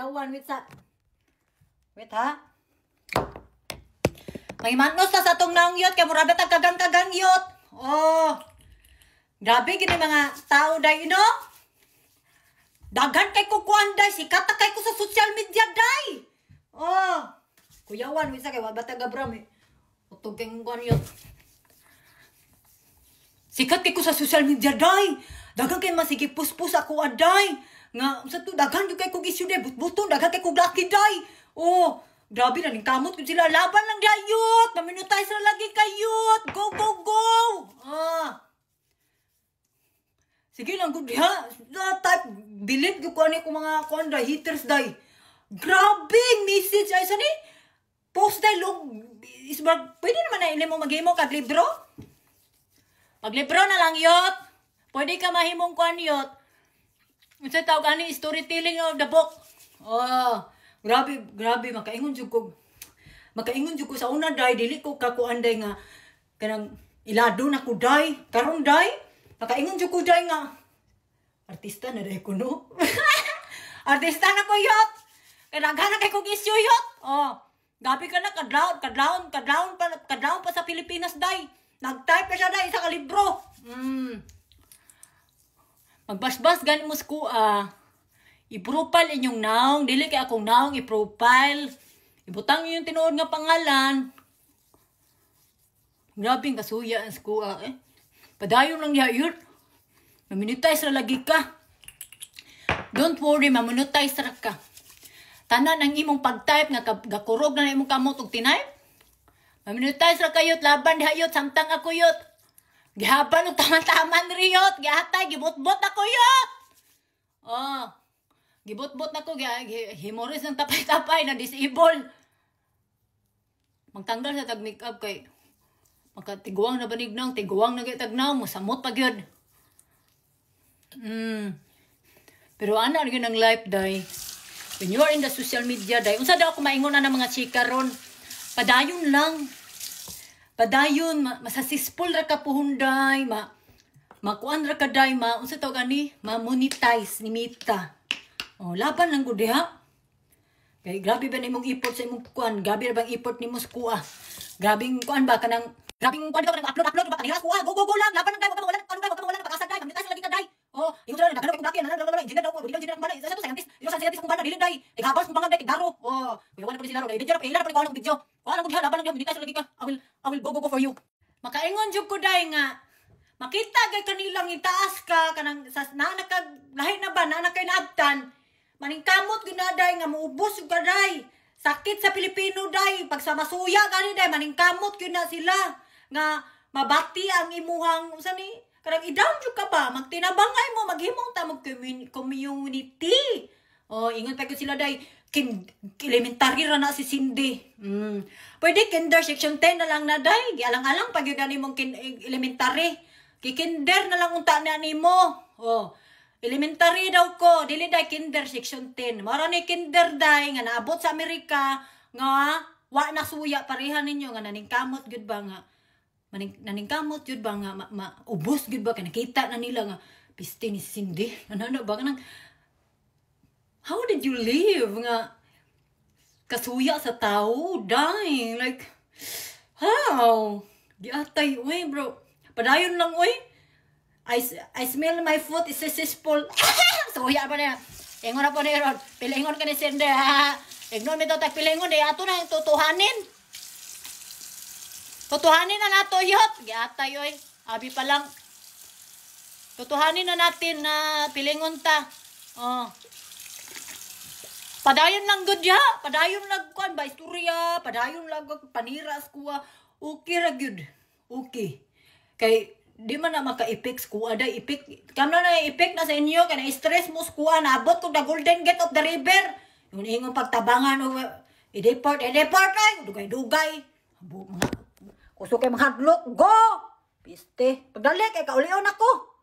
Kuyawan, wait sa... Wait ha? May manos sa atong nangyot, kaya murabat ang kagang-kagangyot. Oh, grabe gini mga tao day, no? Daghan kay ko kuan day, sikat kay ko sa social media day. Oh, kuyawan, wait sa kay wabata gabram eh. Utog kay kuan yot. Sikat kay ko sa social media day. Dagan kay masigi puspus ako aday. Nga sa to dagan jud kay ko issue day but-buton dagan kay ko laki day. Oh, grabe na ning kamot kun sila laban lang dayot. Maminutay sila lagi kayot. Go go go. Ah. Sige lang gud ha. Type believe ko ani ko mga kon day haters day. Grabe message ay sa ni. Post day log is pwede naman na ini mo maghimo kag libro. Pag libro na lang yot. Pwede ka mahimong kuan yot. Unsa tawag ani storytelling of the book. Oh, grabe makaingon jud ko. Makaingon jud ko sa una day dili ko kakuan day nga kanang ilado na ko day. Karon day makaingon jud ko day nga artista na day ko no. Artista na ko yot. Kaya naghanap kay kog issue yot. Oh, gabi ka na kadlaon pa sa Pilipinas day. Nag-type ka siya day sa libro. Magbasbas gani mo skua. I-profile inyong naong. Dili kay akong naong i-profile. Ibutang yung tinuod nga pangalan. Grabe ang kasuya ang skua eh. Padayon lang niya yun. Mamonetize ra lagi ka. Don't worry, mamonetize ra ka. Tanan ang imong pag-type nga gakurog na imong kamot og tinype. Mamonetize ra kayot laban dihayot samtang ako yot. Gihaban og taman-taman riyot, gihatay gibot-bot ako yot. Oh. Gibot-bot nako himoris ng tapay-tapay na disable. Magtanggal sa tag makeup kay magkatiguang na banignang, tiguang na gitagnaw mo samot pa gyud. Pero ana gyud ang life day. When you are in the social media day, unsa daw ako maingon na mga chika ron? Padayon lang. Padayon, masasisful ra ka puhunday, makuan ra ka day, unsa tawag ani? Ma-monetize ni Mita. Oh, laban lang gud ha. Kay grabe ba nimong effort sa imong kuan? Grabe ra bang effort nimo sa kuha? Grabing kuan ba kanang grabing kuan ka upload ba kanila kuha? Go lang, laban lang day, wala ano pag-asa day, monetize lagi ka day. Oh, ingon ra naghanap ko blaki, engineer daw ko, engineer man. Sa scientist, scientist kung bana dili day. Ighabas kung bangan day tigdaro. Oh, kuyawan pa sila ro. Video ra pa ila pa ko video. Wala ko diha laban lang monetize lagi ka. I will go for you. Makaingon jud ko day nga makita gay kanilang itaas ka kanang sa nanakag lahi na ba nanakay naabtan. Maning kamot ginaday nga muubos ug kaday. Sakit sa Pilipino day pag sa masuya gani day maning kamot gyud na sila nga mabati ang imuhang unsa ni karang i-down jud ka ba magtinabangay mo maghimong ta mag community. Oh, ingon pa ko sila day elementary ra na si Cindy. Pwede kinder section 10 na lang na day. Gialang-alang pag yun na nimong elementary. Kikinder na lang unta na nimo. Oh, elementary daw ko. Dili day kinder section 10. Mara ni kinder day nga naabot sa Amerika nga wa na suya pareha ninyo nga naningkamot gud ba nga. Naningkamot jud ba nga ubos gud ba kay nakita na nila nga piste ni Cindy. Ano ba nang how did you live nga kasuya sa tao? Dying. Like, how? Giatay, uy, bro. Padayon lang, uy. I smell my foot is successful. Suya pa na. Ingon na po na yun. Pilingon ka ni Cindy, ha? Ignon mo ito, pilingon. Ato na yung tutuhanin. Tutuhanin na nato, yot. Giatay, uy. Abi pa lang. Tutuhanin na natin na pilingon ta. Oh. Padayon lang gud ya, padayon lang kuan ba istorya, padayon lang panira kuha. Okay ra gyud. Okay. Kay di man na maka-effects kuha day effect. Kamna na effect na sa inyo kay na-stress mo kuha naabot ko the golden gate of the river. Yung ingon pagtabangan og i-deport ay dugay-dugay. Mga kusog kay mahadlok go. Piste. Pagdali kay kaulion ako.